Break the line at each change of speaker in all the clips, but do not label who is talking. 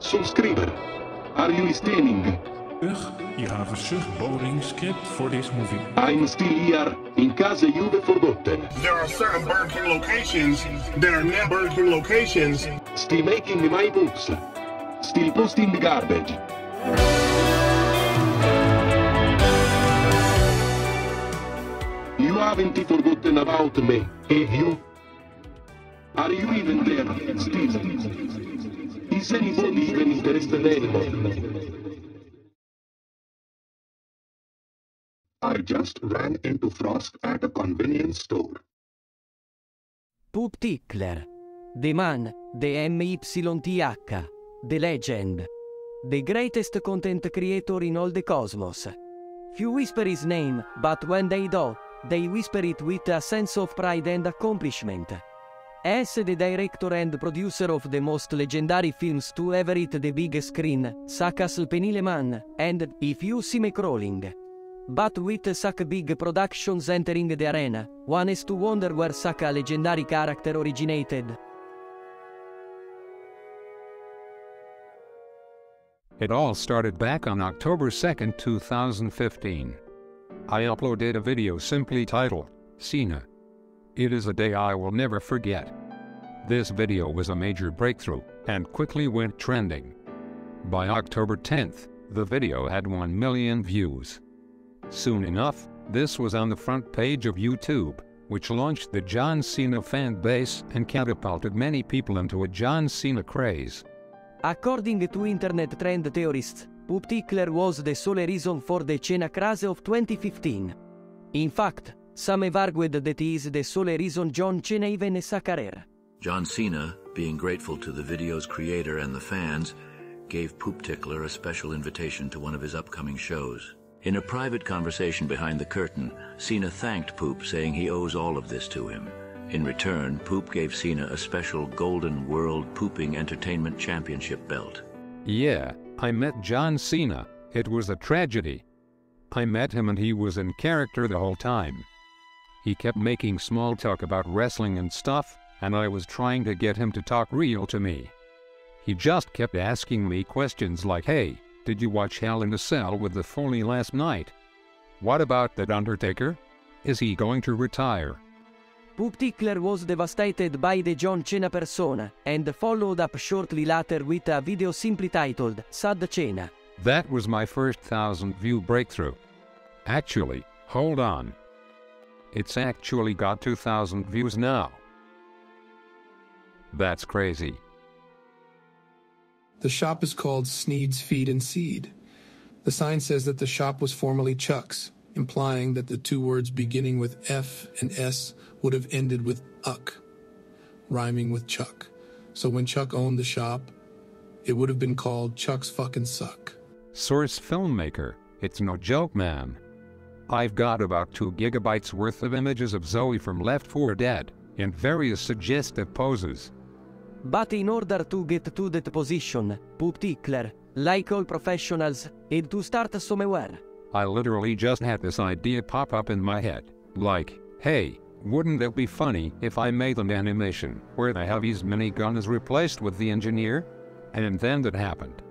Subscriber. Are you listening?
Ugh, you have a such boring script for this movie.
I'm still here, in case you've forgotten.
There are certain Burger King locations that are not Burger King locations.
Still making my poops. Still posting garbage. You haven't forgotten about me, have you? Are you even there, still? Is anybody even interested anymore? I just ran into Frost at a convenience store.
Pooptickler. The man, the MYTH, the legend. The greatest content creator in all the cosmos. Few whisper his name, but when they do, they whisper it with a sense of pride and accomplishment. As the director and producer of the most legendary films to ever hit the big screen, such as Penile Man, and If You See Me Crawling. But with such big productions entering the arena, one has to wonder where such a legendary character originated.
It all started back on October 2nd, 2015. I uploaded a video simply titled, Cena. It is a day I will never forget. This video was a major breakthrough, and quickly went trending. By October 10th, the video had 1 million views. Soon enough, this was on the front page of YouTube, which launched the John Cena fan base and catapulted many people into a John Cena craze.
According to internet trend theorists, Pooptickler was the sole reason for the Cena craze of 2015. In fact, some have argued that he is the sole reason John Cena even has a career.
John Cena, being grateful to the video's creator and the fans, gave Pooptickler a special invitation to one of his upcoming shows. In a private conversation behind the curtain, Cena thanked Poop, saying he owes all of this to him. In return, Poop gave Cena a special Golden World Pooping Entertainment Championship belt.
Yeah, I met John Cena. It was a tragedy. I met him and he was in character the whole time. He kept making small talk about wrestling and stuff, and I was trying to get him to talk real to me. He just kept asking me questions like, hey, did you watch Hell in a Cell with the Foley last night? What about that Undertaker? Is he going to retire?
Pooptickler was devastated by the John Cena persona, and followed up shortly later with a video simply titled, Sad Cena.
That was my first 1,000-view breakthrough. Actually, hold on. It's actually got 2,000 views now. That's crazy.
The shop is called Sneed's Feed and Seed. The sign says that the shop was formerly Chuck's, implying that the two words beginning with F and S would have ended with uck, rhyming with Chuck. So when Chuck owned the shop, it would have been called Chuck's Fucking Suck.
Source filmmaker, it's no joke, man. I've got about 2 gigabytes worth of images of Zoe from Left 4 Dead, in various suggestive poses.
But in order to get to that position, Pooptickler, like all professionals, had to start somewhere.
I literally just had this idea pop up in my head. Like, hey, wouldn't it be funny if I made an animation where the Heavy's minigun is replaced with the Engineer? And then that happened.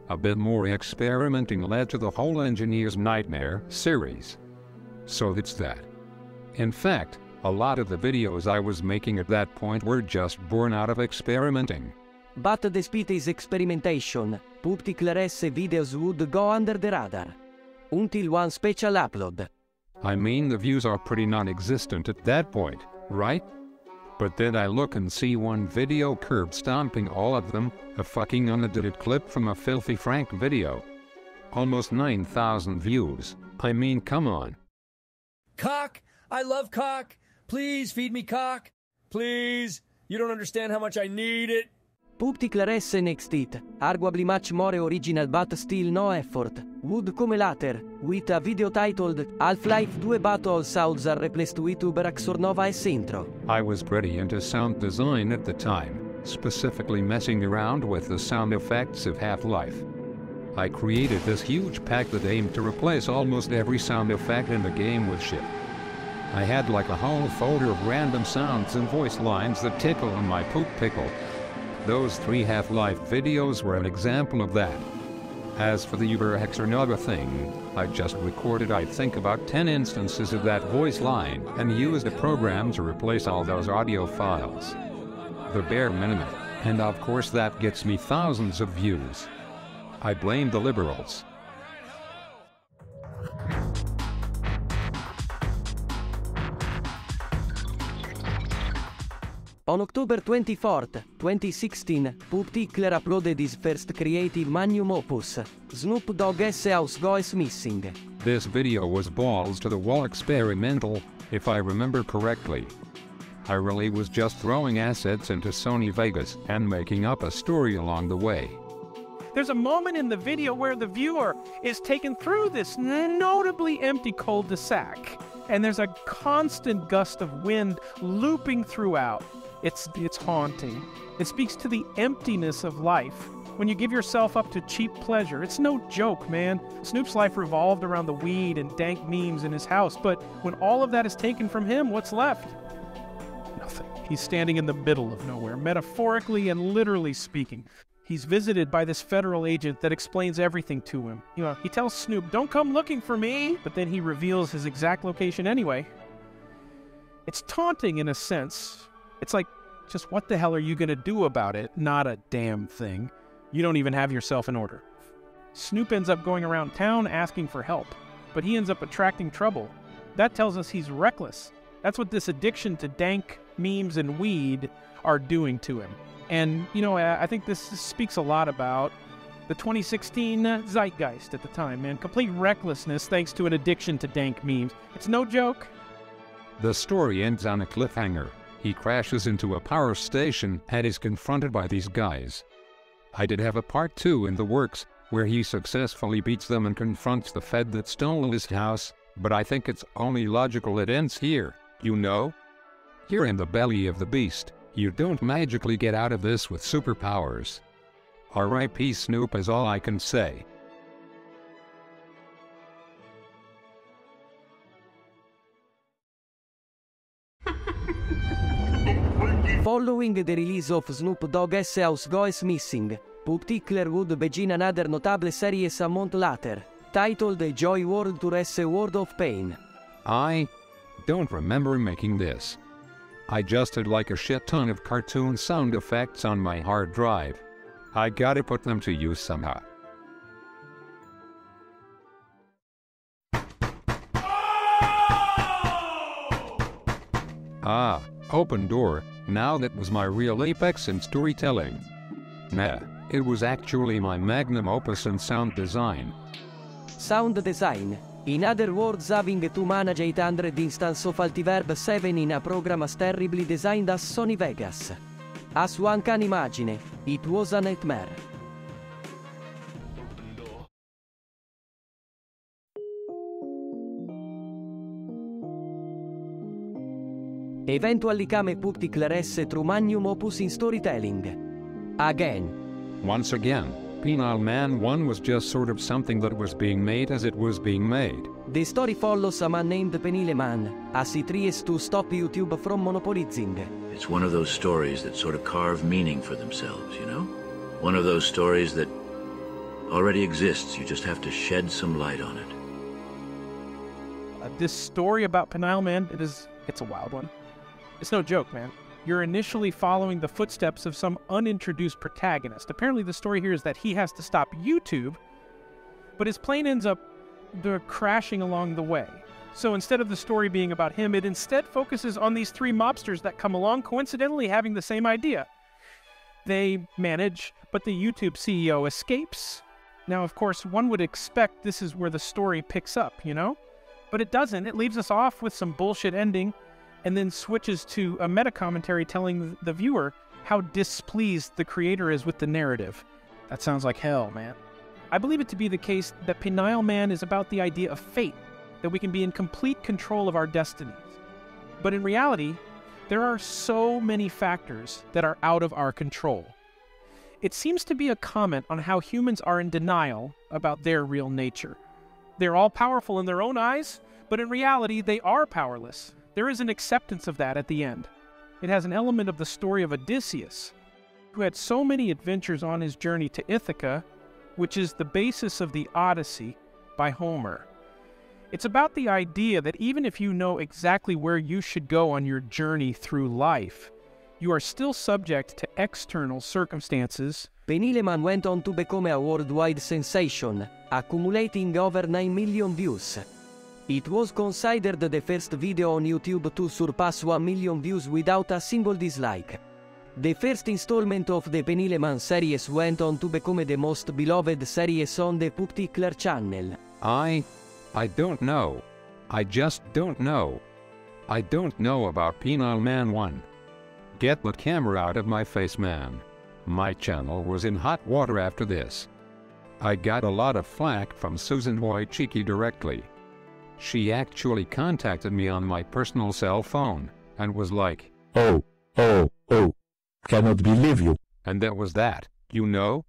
A bit more experimenting led to the whole Engineer's Nightmare series. So that's that. In fact, a lot of the videos I was making at that point were just born out of experimenting.
But despite his experimentation, Pooptickler's videos would go under the radar. Until one special upload.
I mean, the views are pretty non-existent at that point, right? But then I look and see one video curb stomping all of them, a fucking unedited clip from a Filthy Frank video. Almost 9,000 views. I mean, come on.
Cock! I love cock! Please feed me cock! Please! You don't understand how much I need it!
Pooptickler's next hit, arguably much more original but still no effort, would come later, with a video titled Half-Life 2 but all sounds are replaced with Uberaxornova as intro.
I was pretty into sound design at the time, specifically messing around with the sound effects of Half-Life. I created this huge pack that aimed to replace almost every sound effect in the game with shit. I had like a whole folder of random sounds and voice lines that tickle on my poop pickle. Those 3 Half-Life videos were an example of that. As for the Uber X or Naga thing, I just recorded I think about 10 instances of that voice line and used a program to replace all those audio files. The bare minimum, and of course that gets me thousands of views. I blame the liberals.
On October 24th, 2016, Pooptickler uploaded his first creative magnum opus, Snoop Dogg's House Goes Missing.
This video was balls to the wall experimental, if I remember correctly. I really was just throwing assets into Sony Vegas and making up a story along the way.
There's a moment in the video where the viewer is taken through this notably empty cul-de-sac, and there's a constant gust of wind looping throughout. It's haunting. It speaks to the emptiness of life. When you give yourself up to cheap pleasure, it's no joke, man. Snoop's life revolved around the weed and dank memes in his house, but when all of that is taken from him, what's left? Nothing. He's standing in the middle of nowhere, metaphorically and literally speaking. He's visited by this federal agent that explains everything to him. He tells Snoop, "Don't come looking for me," but then he reveals his exact location anyway. It's taunting in a sense. It's like, just what the hell are you gonna do about it? Not a damn thing. You don't even have yourself in order. Snoop ends up going around town asking for help, but he ends up attracting trouble. That tells us he's reckless. That's what this addiction to dank memes and weed are doing to him. And, I think this speaks a lot about the 2016 zeitgeist at the time, man. Complete recklessness thanks to an addiction to dank memes. It's no joke.
The story ends on a cliffhanger. He crashes into a power station and is confronted by these guys. I did have a part 2 in the works, where he successfully beats them and confronts the Fed that stole his house, but I think it's only logical it ends here, You're in the belly of the beast. You don't magically get out of this with superpowers. R.I.P. Snoop is all I can say.
Following the release of Snoop Dogg's House Goes Missing, Pooptickler would begin another notable series a month later, titled A Joy World Tour's A World of Pain.
I don't remember making this. I just had like a shit ton of cartoon sound effects on my hard drive. I gotta put them to use somehow. Ah, open door. Now that was my real apex in storytelling. Nah, it was actually my magnum opus in sound design.
Sound design. In other words, having to manage 800 instances of Altiverb 7 in a program as terribly designed as Sony Vegas. As one can imagine, it was a nightmare. Eventually came Pooptickler's true magnum opus in storytelling. Again.
Once again, Penile Man 1 was just sort of something that was being made as it was being made.
The story follows a man named Penile Man, as he tries to stop YouTube from monopolizing.
It's one of those stories that sort of carve meaning for themselves, One of those stories that already exists, you just have to shed some light on it.
This story about Penile Man, it's a wild one. It's no joke, man. You're initially following the footsteps of some unintroduced protagonist. Apparently the story here is that he has to stop YouTube, but his plane ends up crashing along the way. So instead of the story being about him, it instead focuses on these 3 mobsters that come along, coincidentally having the same idea. They manage, but the YouTube CEO escapes. Now, of course, one would expect this is where the story picks up, But it doesn't. It leaves us off with some bullshit ending, and then switches to a meta-commentary telling the viewer how displeased the creator is with the narrative. That sounds like hell, man. I believe it to be the case that Penile Man is about the idea of fate, that we can be in complete control of our destinies. But in reality, there are so many factors that are out of our control. It seems to be a comment on how humans are in denial about their real nature. They're all powerful in their own eyes, but in reality, they are powerless. There is an acceptance of that at the end. It has an element of the story of Odysseus. who had so many adventures on his journey to Ithaca, which is the basis of the Odyssey by Homer. It's about the idea that even if you know exactly where you should go on your journey through life, you are still subject to external circumstances.
Penileman went on to become a worldwide sensation, accumulating over 9 million views. It was considered the first video on YouTube to surpass 1 million views without a single dislike. The first installment of the Penileman series went on to become the most beloved series on the Pooptickler channel.
I don't know. I just don't know. I don't know about Penile Man 1. Get the camera out of my face, man. My channel was in hot water after this. I got a lot of flack from Susan Wojcicki directly. She actually contacted me on my personal cell phone, and was like,
Oh, cannot believe you.
And that was that, you know?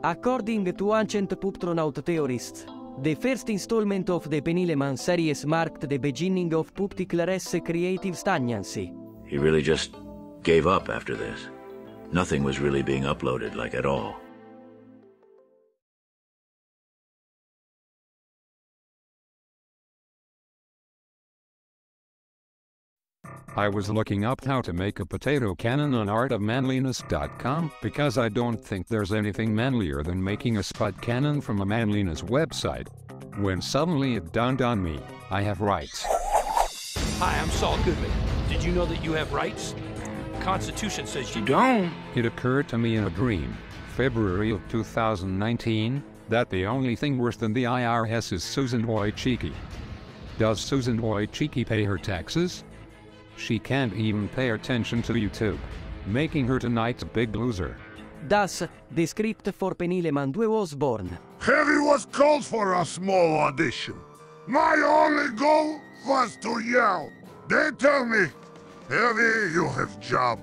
According to ancient Pooptronaut theorists, the first installment of the Penileman series marked the beginning of Pooptickler's creative stagnancy.
He really just gave up after this. Nothing was really being uploaded, like, at all.
I was looking up how to make a potato cannon on artofmanliness.com because I don't think there's anything manlier than making a spud cannon from a manliness website. When suddenly it dawned on me, I have rights.
Hi, I'm Saul Goodman. Did you know that you have rights? The Constitution says you don't.
It occurred to me in a dream, February of 2019, that the only thing worse than the IRS is Susan Wojcicki. Does Susan Wojcicki pay her taxes? She can't even pay attention to YouTube, making her tonight's big loser.
Thus, the script for Penileman 2 was born.
Heavy was called for a small audition. My only goal was to yell. They tell me, Heavy, you have job.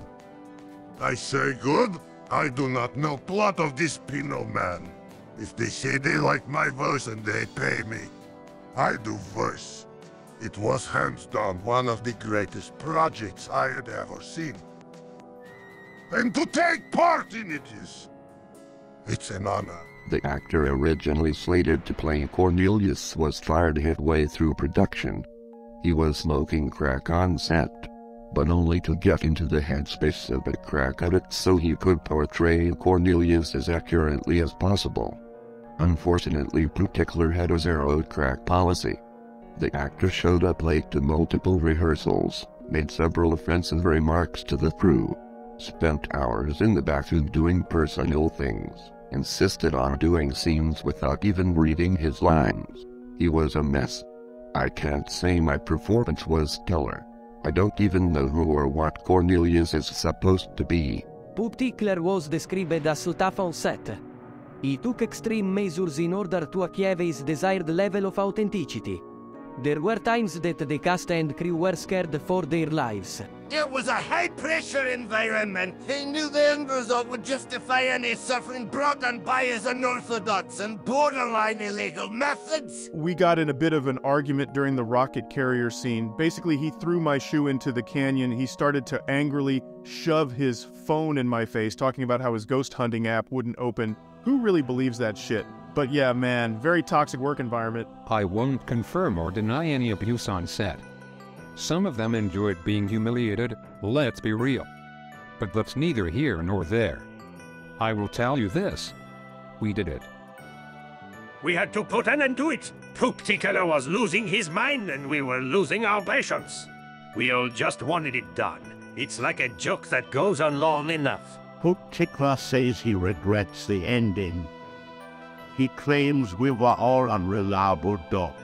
I say, good. I do not know plot of this Pino man. If they say they like my verse and they pay me, I do verse. It was hands down one of the greatest projects I had ever seen. And to take part in it it's an honor.
The actor originally slated to play Cornelius was fired halfway through production. He was smoking crack on set, but only to get into the headspace of a crack addict so he could portray Cornelius as accurately as possible. Unfortunately, Pooptickler had a zero crack policy. The actor showed up late to multiple rehearsals, made several offensive remarks to the crew, spent hours in the bathroom doing personal things, insisted on doing scenes without even reading his lines. He was a mess. I can't say my performance was stellar. I don't even know who or what Cornelius is supposed to be.
Pooptickler was described as tough on set. He took extreme measures in order to achieve his desired level of authenticity. There were times that the cast and crew were scared for their lives.
It was a high-pressure environment. He knew the end result would justify any suffering brought on by his unorthodox and borderline illegal methods.
We got in a bit of an argument during the rocket carrier scene. Basically, he threw my shoe into the canyon. He started to angrily shove his phone in my face, talking about how his ghost hunting app wouldn't open. Who really believes that shit? But yeah, man, very toxic work environment.
I won't confirm or deny any abuse on set. Some of them enjoyed being humiliated, let's be real. But that's neither here nor there. I will tell you this. We did it.
We had to put an end to it. Pooptickler was losing his mind and we were losing our patience. We all just wanted it done. It's like a joke that goes on long enough.
Pooptickler says he regrets the ending. He claims we were all unreliable dogs.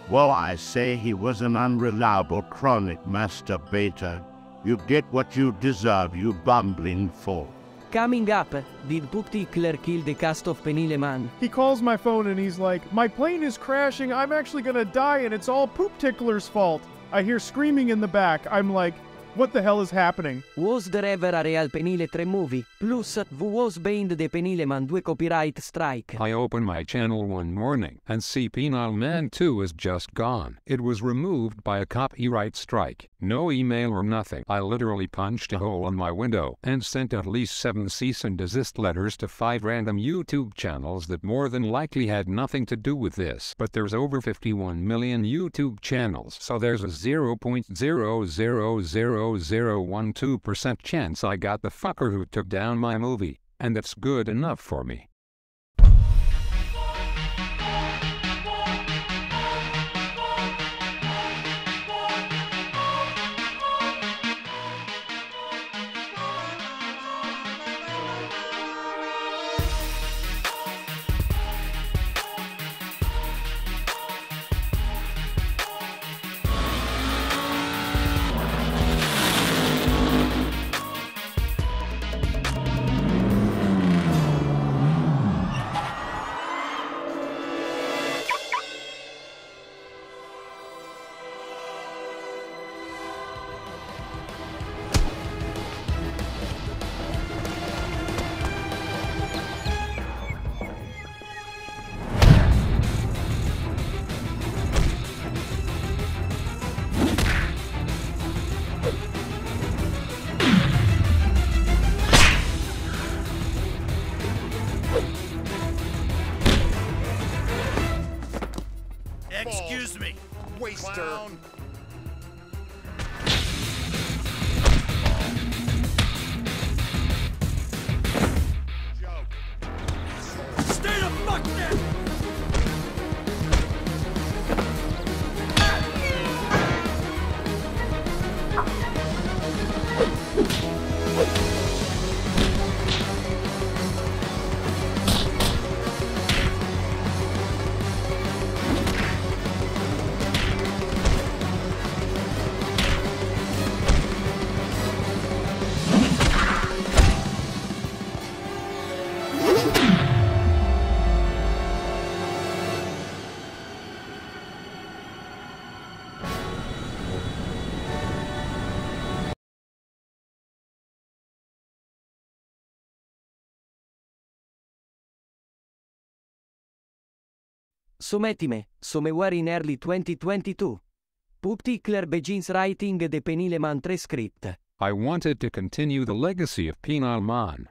Well, I say he was an unreliable chronic masturbator. You get what you deserve, you bumbling fool.
Coming up, did Pooptickler kill the cast of Penileman?
He calls my phone and he's like, my plane is crashing, I'm actually gonna die and it's all Pooptickler's fault. I hear screaming in the back. I'm like,
What the hell is happening?
Was there ever a Real Penile 3 movie? Plus, was banned the Penile Man 2 copyright strike.
I open my channel one morning and see Penile Man 2 is just gone. It was removed by a copyright strike. No email or nothing. I literally punched a hole in my window and sent at least 7 cease and desist letters to 5 random YouTube channels that more than likely had nothing to do with this. But there's over 51 million YouTube channels, so there's a 0.0000012% chance I got the fucker who took down my movie, and that's good enough for me.
Excuse me, waster. Clown.
Stay the fuck there!
Somettime, somewhere in early 2022. Pooptickler begins writing the Penile Man 3 script.
I wanted to continue the legacy of Penile Man.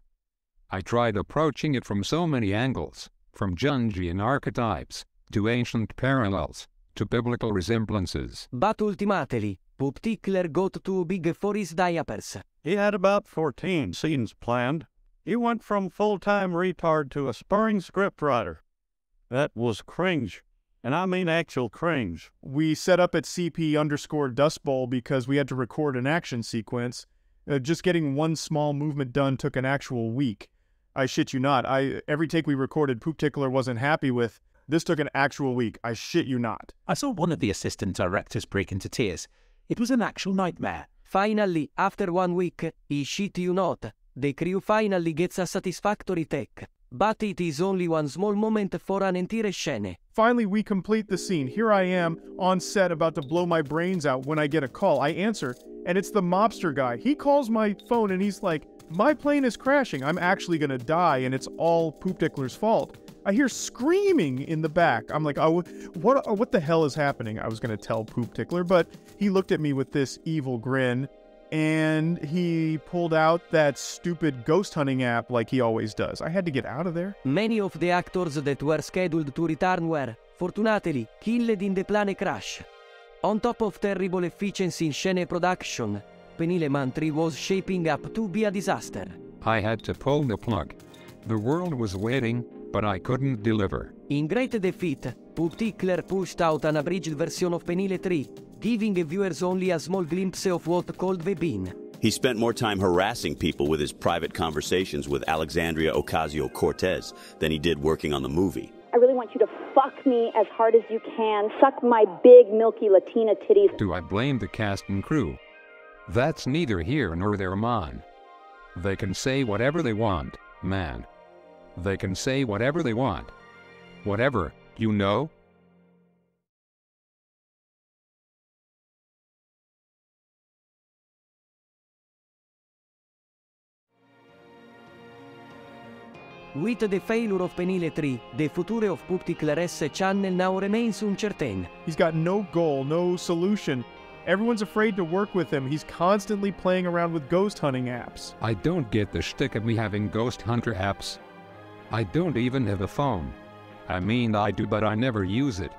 I tried approaching it from so many angles, from Jungian archetypes, to ancient parallels, to biblical resemblances.
But ultimately, Pooptickler got too big for his diapers.
He had about 14 scenes planned. He went from full-time retard to aspiring scriptwriter. That was cringe. And I mean actual cringe.
We set up at CP_Dust Bowl because we had to record an action sequence. Just getting one small movement done took an actual week. I shit you not. Every take we recorded, Pooptickler wasn't happy with. This took an actual week. I shit you not.
I saw one of the assistant directors break into tears. It was an actual nightmare.
Finally, after 1 week, I shit you not, the crew finally gets a satisfactory take. But it is only one small moment for an entire scene.
Finally, we complete the scene. Here I am, on set, about to blow my brains out when I get a call. I answer, and it's the mobster guy. He calls my phone and he's like, my plane is crashing. I'm actually gonna die, and it's all Pooptickler's fault. I hear screaming in the back. I'm like, oh, what the hell is happening? I was gonna tell Pooptickler, but he looked at me with this evil grin, and he pulled out that stupid ghost hunting app like he always does. I had to get out of there.
Many of the actors that were scheduled to return were, fortunately, killed in the plane crash. On top of terrible efficiency in scene production, Penile Man 3 was shaping up to be a disaster.
I had to pull the plug. The world was waiting, but I couldn't deliver.
In great defeat, Pooptickler pushed out an abridged version of Penile 3, giving viewers only a small glimpse of what could have been.
He spent more time harassing people with his private conversations with Alexandria Ocasio-Cortez than he did working on the movie.
I really want you to fuck me as hard as you can. Suck my big, milky Latina titties.
Do I blame the cast and crew? That's neither here nor there, man. They can say whatever they want, man. They can say whatever they want. Whatever, you know?
With the failure of Penile 3, the future of Pooptickler S channel now remains uncertain.
He's got no goal, no solution. Everyone's afraid to work with him. He's constantly playing around with ghost hunting apps.
I don't get the shtick of me having ghost hunter apps. I don't even have a phone. I mean, I do, but I never use it.